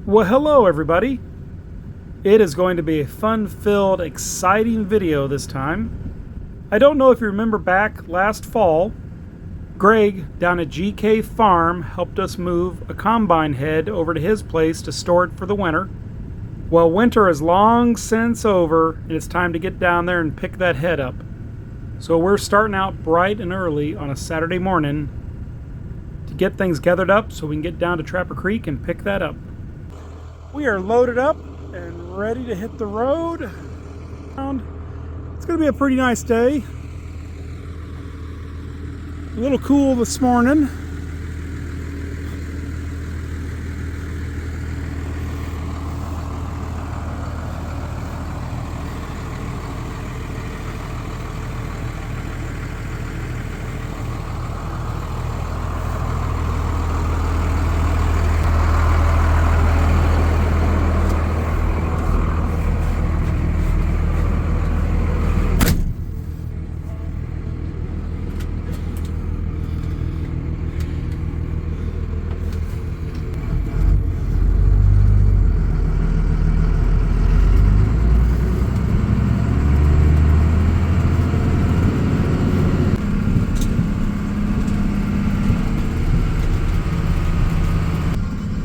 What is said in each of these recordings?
Well, hello everybody. It is going to be a fun-filled, exciting video this time. I don't know if you remember back last fall, Greg down at GK Farm helped us move a combine head over to his place to store it for the winter. Well, winter is long since over and it's time to get down there and pick that head up. So we're starting out bright and early on a Saturday morning to get things gathered up so we can get down to Trapper Creek and pick that up. We are loaded up and ready to hit the road. It's going to be a pretty nice day. A little cool this morning.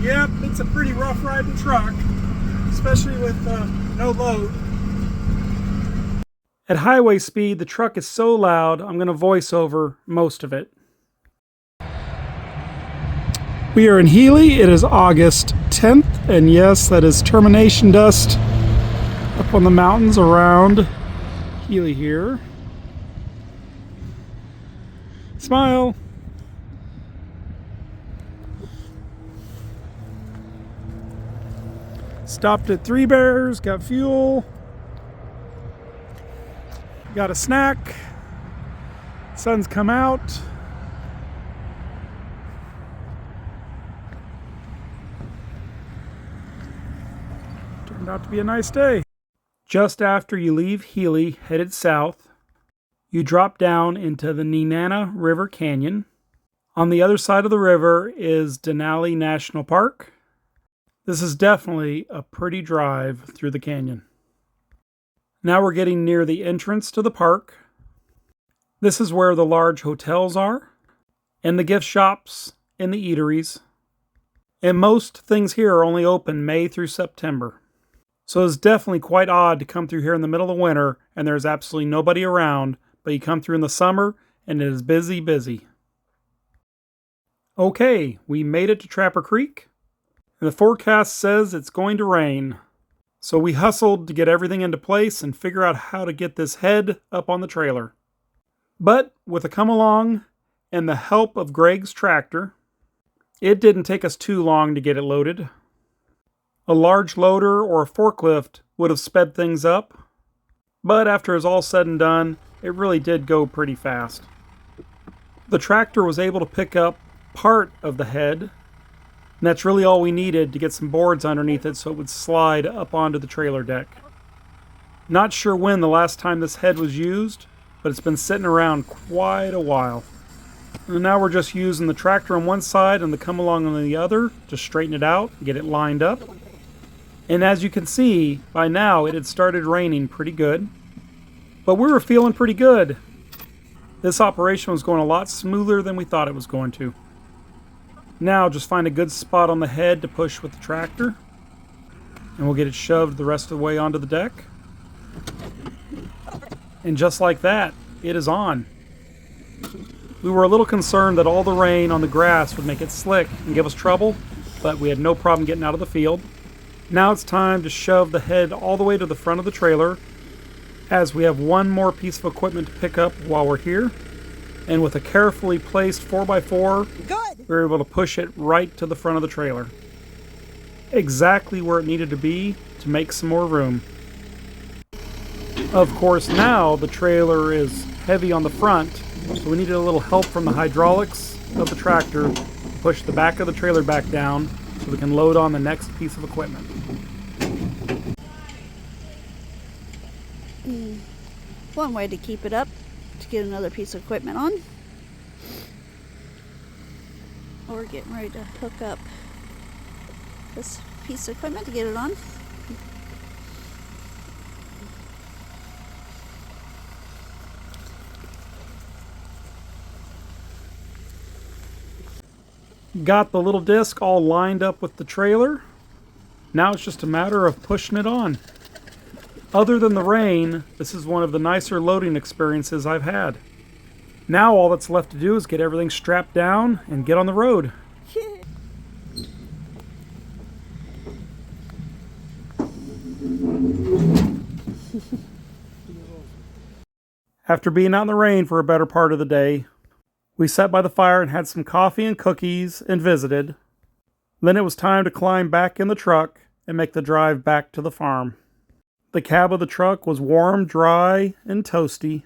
Yep, it's a pretty rough riding truck, especially with no load. At highway speed, the truck is so loud, I'm going to voice over most of it. We are in Healy. It is August 10th, and yes, that is termination dust up on the mountains around Healy here. Smile. Stopped at Three Bears, got fuel, got a snack, sun's come out. Turned out to be a nice day. Just after you leave Healy, headed south, you drop down into the Nenana River Canyon. On the other side of the river is Denali National Park. This is definitely a pretty drive through the canyon. Now we're getting near the entrance to the park. This is where the large hotels are, and the gift shops, and the eateries. And most things here are only open May through September. So it's definitely quite odd to come through here in the middle of winter and there's absolutely nobody around, but you come through in the summer and it is busy. Okay, we made it to Trapper Creek. And the forecast says it's going to rain. So we hustled to get everything into place and figure out how to get this head up on the trailer. But with a come along and the help of Greg's tractor, it didn't take us too long to get it loaded. A large loader or a forklift would have sped things up, but after it's all said and done, it really did go pretty fast. The tractor was able to pick up part of the head, and that's really all we needed to get some boards underneath it so it would slide up onto the trailer deck. Not sure when the last time this head was used, but it's been sitting around quite a while. And now we're just using the tractor on one side and the come along on the other to straighten it out and get it lined up. And as you can see, by now it had started raining pretty good. But we were feeling pretty good. This operation was going a lot smoother than we thought it was going to. Now just find a good spot on the head to push with the tractor, and we'll get it shoved the rest of the way onto the deck. And just like that, it is on. We were a little concerned that all the rain on the grass would make it slick and give us trouble, but we had no problem getting out of the field. Now it's time to shove the head all the way to the front of the trailer, as we have one more piece of equipment to pick up while we're here. And with a carefully placed 4x4, we were able to push it right to the front of the trailer. Exactly where it needed to be to make some more room. Of course, now the trailer is heavy on the front, so we needed a little help from the hydraulics of the tractor to push the back of the trailer back down so we can load on the next piece of equipment. One way to keep it up, to get another piece of equipment on. We're getting ready to hook up this piece of equipment to get it on. Got the little disc all lined up with the trailer. Now it's just a matter of pushing it on. Other than the rain, this is one of the nicer loading experiences I've had. Now all that's left to do is get everything strapped down and get on the road. After being out in the rain for a better part of the day, we sat by the fire and had some coffee and cookies and visited. Then it was time to climb back in the truck and make the drive back to the farm. The cab of the truck was warm, dry, and toasty,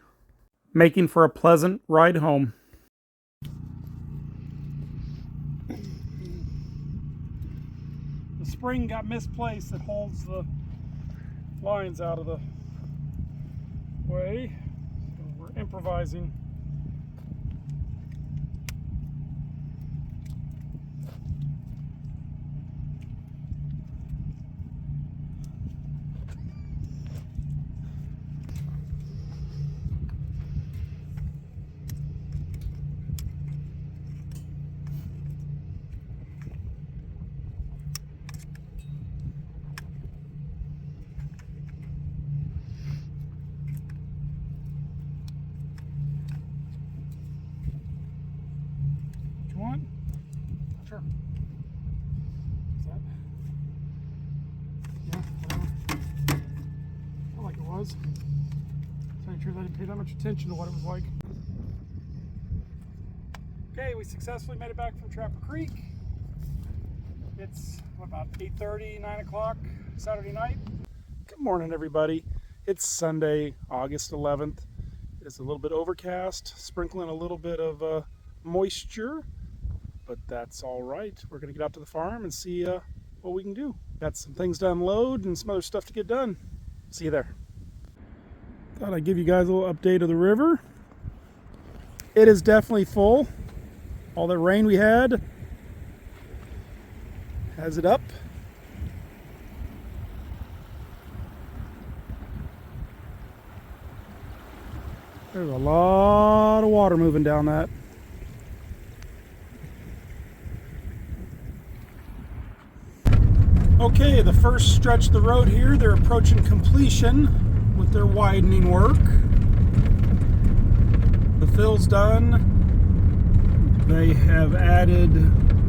making for a pleasant ride home. The spring got misplaced that holds the lines out of the way. So we're improvising. Want? Sure. Is that? Yeah, whatever. Felt like it was. To tell you the truth, I didn't pay that much attention to what it was like. Okay, we successfully made it back from Trapper Creek. It's about 8:30, 9 o'clock Saturday night. Good morning, everybody. It's Sunday, August 11th. It's a little bit overcast, sprinkling a little bit of moisture. But that's all right. We're going to get out to the farm and see what we can do. Got some things to unload and some other stuff to get done. See you there. Thought I'd give you guys a little update of the river. It is definitely full. All the rain we had has it up. There's a lot of water moving down that. Okay, the first stretch of the road here, they're approaching completion with their widening work. The fill's done. They have added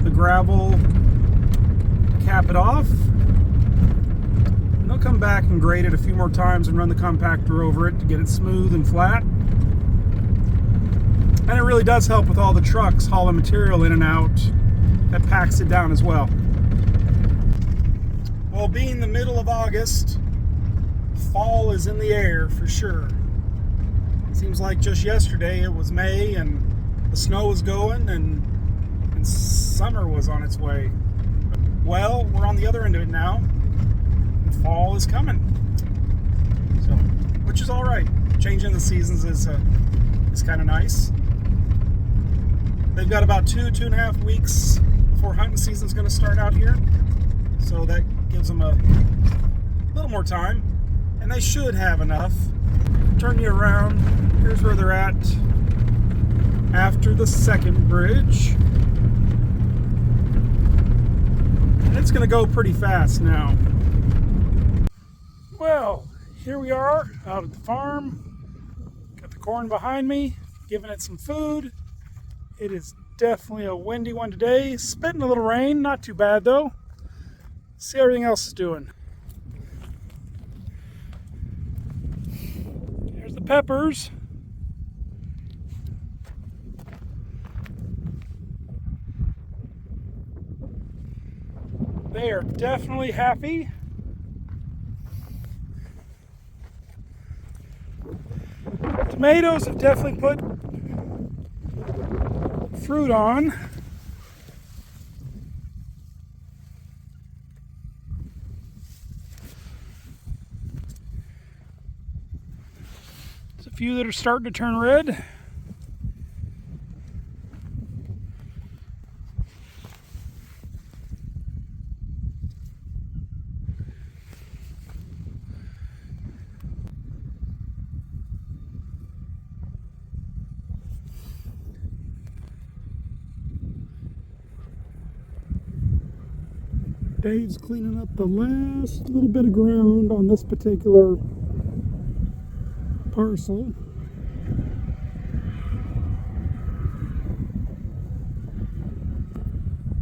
the gravel to cap it off. And they'll come back and grade it a few more times and run the compactor over it to get it smooth and flat. And it really does help with all the trucks hauling material in and out. That packs it down as well. Well, being the middle of August, fall is in the air for sure. Seems like just yesterday it was May and the snow was going and summer was on its way. Well, we're on the other end of it now, and fall is coming. So, which is all right. Changing the seasons is kind of nice. They've got about 2.5 weeks before hunting season's going to start out here. So that gives them a little more time, and they should have enough. Turn you around. Here's where they're at after the second bridge. And it's going to go pretty fast now. Well, here we are out at the farm. Got the corn behind me, giving it some food. It is definitely a windy one today. Spitting a little rain, not too bad though. See how everything else is doing. Here's the peppers. They are definitely happy. Tomatoes have definitely put fruit on. There's a few that are starting to turn red. Dave's cleaning up the last little bit of ground on this particular parcel.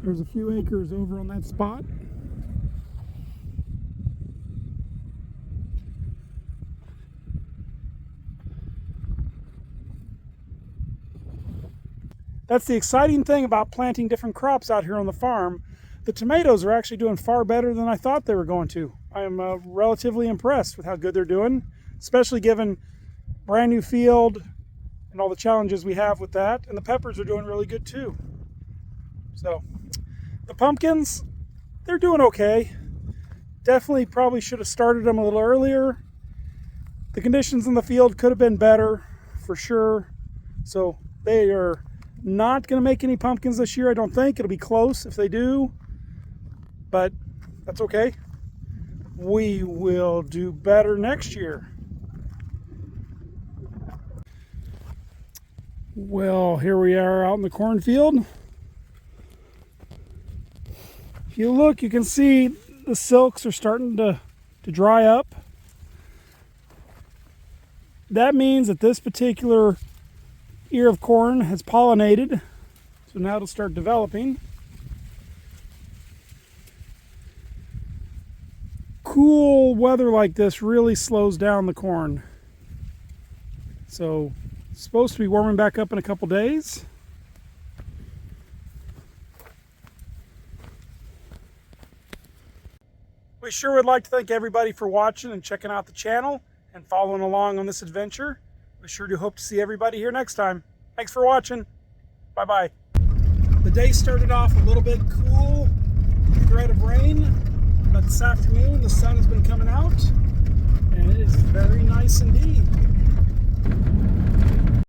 There's a few acres over on that spot. That's the exciting thing about planting different crops out here on the farm. The tomatoes are actually doing far better than I thought they were going to. I am relatively impressed with how good they're doing, especially given brand new field and all the challenges we have with that. And the peppers are doing really good too. So the pumpkins, they're doing okay. Definitely probably should have started them a little earlier. The conditions in the field could have been better for sure. So they are not going to make any pumpkins this year, I don't think. It'll be close if they do, but that's okay. We will do better next year. Well, here we are out in the cornfield. If you look, you can see the silks are starting to dry up. That means that this particular ear of corn has pollinated, so now it'll start developing. Cool weather like this really slows down the corn. So it's supposed to be warming back up in a couple days. We sure would like to thank everybody for watching and checking out the channel and following along on this adventure. We sure do hope to see everybody here next time. Thanks for watching. Bye-bye. The day started off a little bit cool, threat of rain, but this afternoon the sun has been coming out and it is very nice indeed.